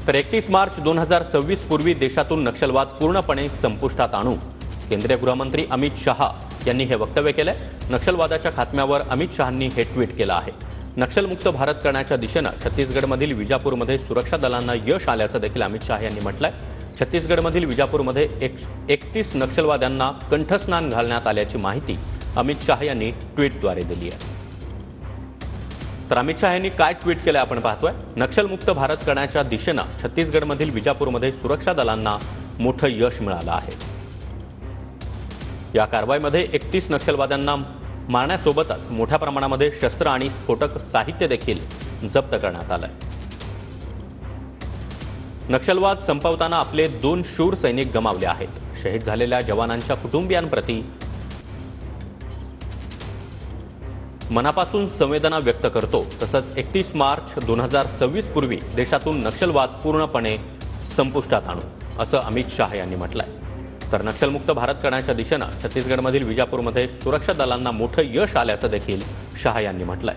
तर 31 मार्च 2026 पूर्वी देशातून नक्षलवाद पूर्णपणे संपुष्टात आणू, केंद्रीय गृहमंत्री अमित शहा यांनी हे वक्तव्य केलंय। नक्षलवादाच्या खात्म्यावर अमित शहांनी हे ट्विट केलं आहे। नक्षलमुक्त भारत करण्याच्या दिशेनं छत्तीसगडमधील विजापूरमध्ये सुरक्षा दलांना यश आल्याचं देखील अमित शहा यांनी म्हटलंय। छत्तीसगडमधील विजापूरमध्ये 31 नक्षलवाद्यांना कंठस्नान घालण्यात आल्याची माहिती अमित शहा यांनी ट्विटद्वारे दिली आहे। तर अमित शहा यांनी काय ट्विट केलं आपण पाहतोय। नक्षलमुक्त भारत करण्याच्या दिशेनं छत्तीसगडमधील विजापूरमध्ये सुरक्षा दलांना मोठं यश मिळालं आहे। या कारवाईमध्ये 31 नक्षलवाद्यांना मारण्यासोबतच मोठ्या प्रमाणामध्ये शस्त्र आणि स्फोटक साहित्य देखील जप्त करण्यात आलंय। नक्षलवाद संपवताना आपले 2 शूर सैनिक गमावले आहेत। शहीद झालेल्या जवानांच्या कुटुंबियांप्रती मनापासून संवेदना व्यक्त करतो। तसंच 31 मार्च 2026 पूर्वी देशातून नक्षलवाद पूर्णपणे संपुष्टात आणू, असं अमित शहा यांनी म्हटलंय। तर नक्षलमुक्त भारत करण्याच्या दिशेनं छत्तीसगडमधील विजापूरमध्ये सुरक्षा दलांना मोठं यश आल्याचं देखील शहा यांनी म्हटलंय।